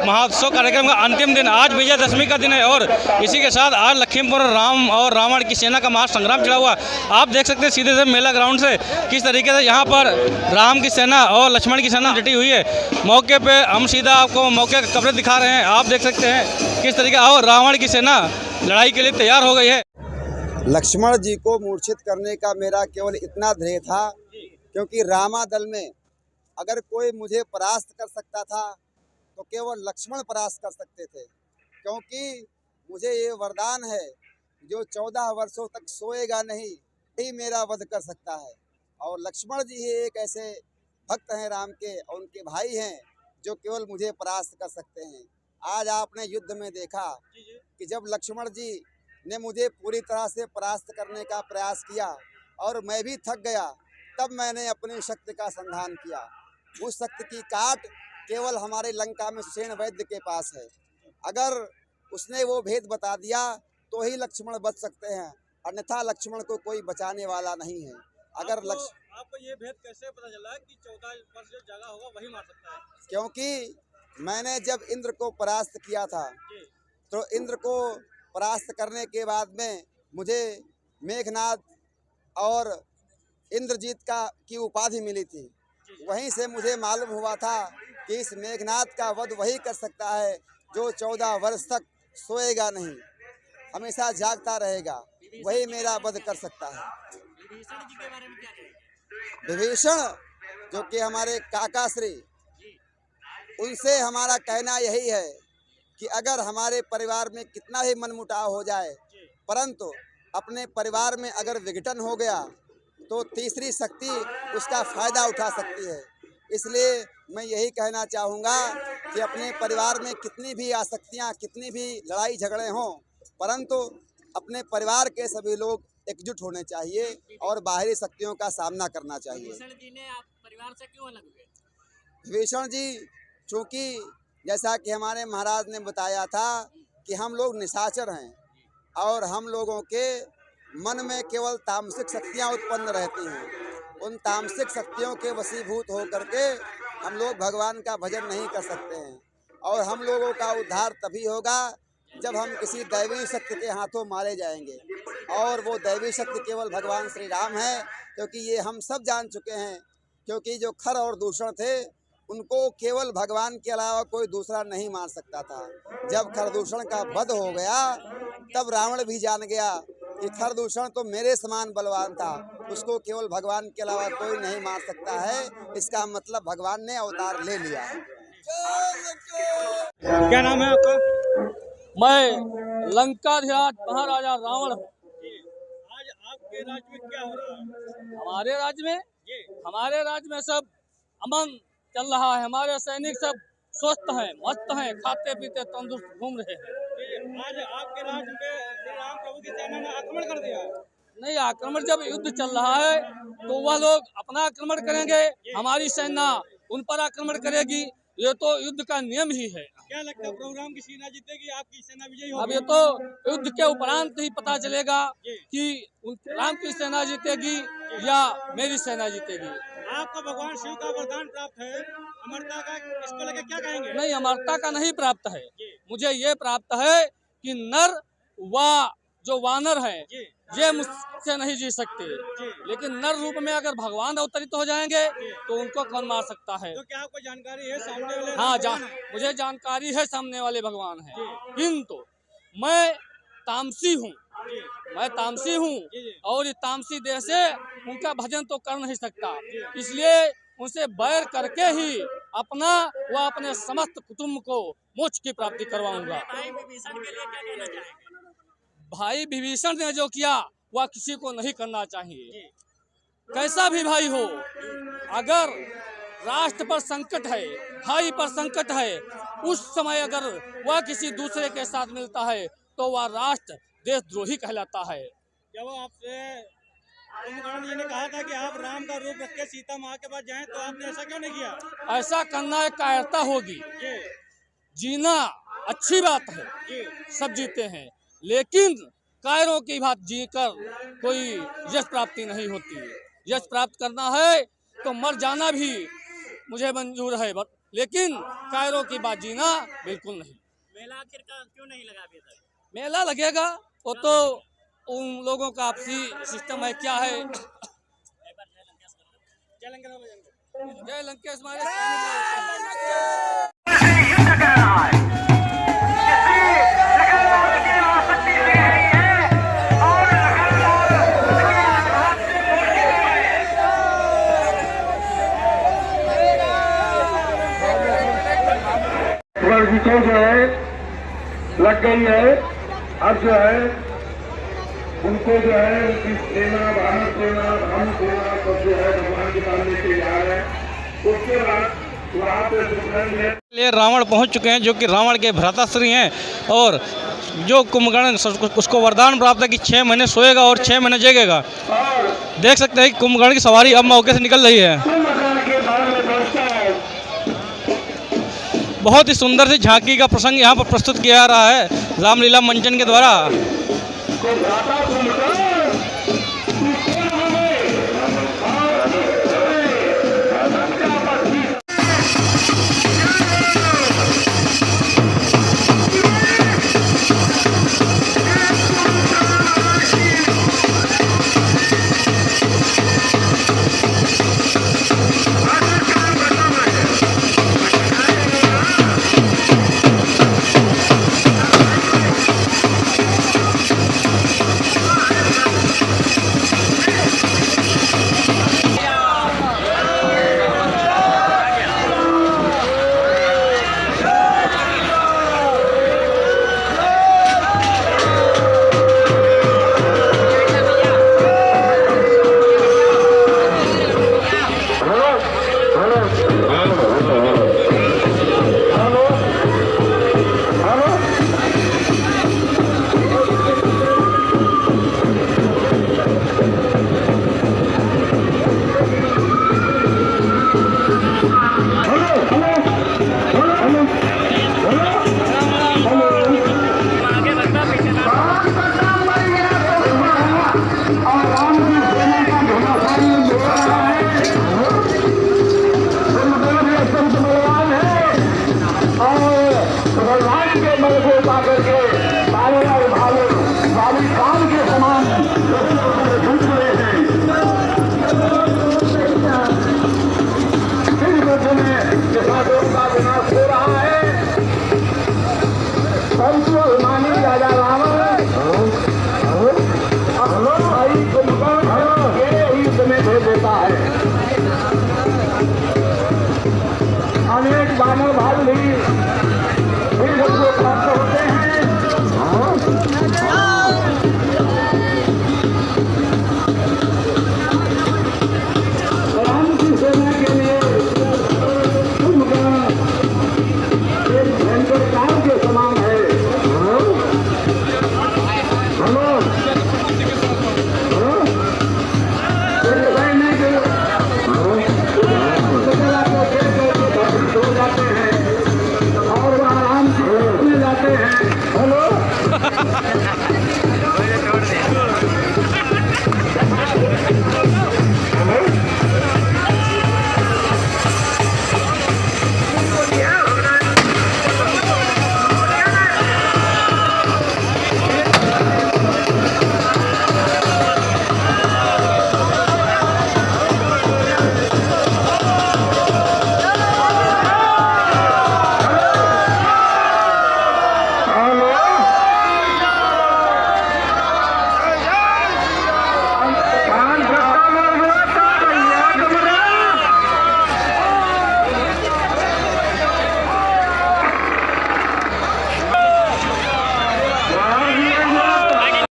महोत्सव कार्यक्रम का अंतिम दिन आज विजयदशमी का दिन है और इसी के साथ आज लखीमपुर राम और रावण की सेना का महासंग्राम चला हुआ। आप देख सकते हैं सीधे से मेला ग्राउंड से किस तरीके से यहाँ पर राम की सेना और लक्ष्मण की सेना डटी हुई है। मौके पे हम सीधा आपको मौके का कवरेज दिखा रहे हैं। आप देख सकते हैं किस तरीके और रावण की सेना लड़ाई के लिए तैयार हो गई है। लक्ष्मण जी को मूर्छित करने का मेरा केवल इतना ध्येय था, क्योंकि रामादल में अगर कोई मुझे परास्त कर सकता था तो केवल लक्ष्मण परास्त कर सकते थे, क्योंकि मुझे ये वरदान है जो 14 वर्षों तक सोएगा नहीं ही मेरा वध कर सकता है। और लक्ष्मण जी ही एक ऐसे भक्त हैं राम के और उनके भाई हैं जो केवल मुझे परास्त कर सकते हैं। आज आपने युद्ध में देखा कि जब लक्ष्मण जी ने मुझे पूरी तरह से परास्त करने का प्रयास किया और मैं भी थक गया, तब मैंने अपनी शक्ति का संधान किया। उस शक्ति की काट केवल हमारे लंका में सुषेण वैद्य के पास है। अगर उसने वो भेद बता दिया तो ही लक्ष्मण बच सकते हैं, अन्यथा लक्ष्मण को कोई बचाने वाला नहीं है। अगर आपको ये भेद कैसे पता चला कि 14 वर्ष जो जगह होगा वही मार सकता है? क्योंकि मैंने जब इंद्र को परास्त किया था तो इंद्र को परास्त करने के बाद में मुझे मेघनाद और इंद्रजीत की उपाधि मिली थी। वहीं से मुझे मालूम हुआ था कि इस मेघनाद का वध वही कर सकता है जो 14 वर्ष तक सोएगा नहीं, हमेशा जागता रहेगा, वही मेरा वध कर सकता है। विभीषण जो कि हमारे काका श्री, उनसे हमारा कहना यही है कि अगर हमारे परिवार में कितना ही मनमुटाव हो जाए, परंतु अपने परिवार में अगर विघटन हो गया तो तीसरी शक्ति उसका फ़ायदा उठा सकती है। इसलिए मैं यही कहना चाहूँगा कि अपने परिवार में कितनी भी आसक्तियाँ, कितनी भी लड़ाई झगड़े हों, परंतु अपने परिवार के सभी लोग एकजुट होने चाहिए और बाहरी शक्तियों का सामना करना चाहिए। विभीषण जी ने आप परिवार से क्यों अलग हुए? विभीषण जी चूँकि जैसा कि हमारे महाराज ने बताया था कि हम लोग निशाचर हैं और हम लोगों के मन में केवल तामसिक शक्तियाँ उत्पन्न रहती हैं। उन तामसिक शक्तियों के वशीभूत हो करके हम लोग भगवान का भजन नहीं कर सकते हैं। और हम लोगों का उद्धार तभी होगा जब हम किसी दैवी शक्ति के हाथों मारे जाएंगे, और वो दैवी शक्ति केवल भगवान श्री राम है, क्योंकि ये हम सब जान चुके हैं। क्योंकि जो खर और दूषण थे उनको केवल भगवान के अलावा कोई दूसरा नहीं मार सकता था। जब खरदूषण का वध हो गया तब रावण भी जान गया कि खरदूषण तो मेरे समान बलवान था, उसको केवल भगवान के अलावा कोई नहीं मार सकता है। इसका मतलब भगवान ने अवतार ले लिया है। क्या नाम है आपका? मैं लंकाधिराज महाराजा रावण हूँ। आज आपके राज्य में क्या हो रहा है? हमारे राज्य में सब अमन चल रहा है। हमारे सैनिक सब स्वस्थ हैं, मस्त हैं, खाते पीते तंदुरुस्त घूम रहे हैं। आज आपके राज्य में श्री राम प्रभु की सेना ने आक्रमण कर दिया। नहीं, आक्रमण जब युद्ध चल रहा है तो वह लोग अपना आक्रमण करेंगे, हमारी सेना उन पर आक्रमण करेगी। ये तो युद्ध का नियम ही है। क्या लगता है प्रभु राम की सेना जीतेगी, आपकी सेना विजयी होगी? अब ये तो युद्ध के उपरांत ही पता चलेगा कि राम की सेना जीतेगी या मेरी सेना जीतेगी। आपको भगवान शिव का वरदान प्राप्त है अमरता का, इसको लेकर क्या कहेंगे? नहीं, अमरता का नहीं प्राप्त है, मुझे ये प्राप्त है कि नर व जो वानर है ये मुझसे नहीं जी सकते, लेकिन नर रूप में अगर भगवान अवतरित हो जाएंगे तो उनको कौन मार सकता है? तो क्या आपको जानकारी है सामने वाले? हाँ, मुझे जानकारी है सामने वाले भगवान है, किंतु मैं तामसी हूँ। और ये तामसी देह से उनका भजन तो कर नहीं सकता, इसलिए उनसे बैर करके ही अपना व अपने समस्त कुटुंब को मोक्ष की प्राप्ति करवाऊंगा। भाई विभीषण ने जो किया वह किसी को नहीं करना चाहिए, कैसा भी भाई हो। अगर राष्ट्र पर संकट है, भाई पर संकट है, उस समय अगर वह किसी दूसरे के साथ मिलता है तो वह राष्ट्र देशद्रोही कहलाता है। जब आपसे कुंभकर्ण जी ने कहा था कि आप राम का रूप रख के सीता माँ के पास जाएं, तो आपने ऐसा क्यों नहीं किया? ऐसा करना एक कायरता होगी। जीना अच्छी बात है, सब जीते हैं, लेकिन कायरों की बात जीकर कोई यश प्राप्ति नहीं होती। यश प्राप्त करना है तो मर जाना भी मुझे मंजूर है, लेकिन कायरों की बात जीना बिल्कुल नहीं। मेला आखिर का क्यों नहीं लगा अभी तक? मेला लगेगा, वो तो उन लोगों का आपसी सिस्टम है, क्या है। जय लंकेश हमारे लड़कियों जो है लग गई है, अब जो है उनको जो है उनकी सेना, भारत सेना, भानु सेना सब जो है भगवान के सामने तैयार है। उसके बाद वहाँ पे लिए रावण पहुंच चुके हैं, जो कि रावण के भ्राताश्री हैं, और जो कुंभकर्ण उसको वरदान प्राप्त है कि 6 महीने सोएगा और 6 महीने जगेगा। देख सकते हैं कि कुंभकर्ण की सवारी अब मौके से निकल रही है। बहुत ही सुंदर सी झांकी का प्रसंग यहाँ पर प्रस्तुत किया जा रहा है रामलीला मंचन के द्वारा। करके भाले और भाले वाली काम के समान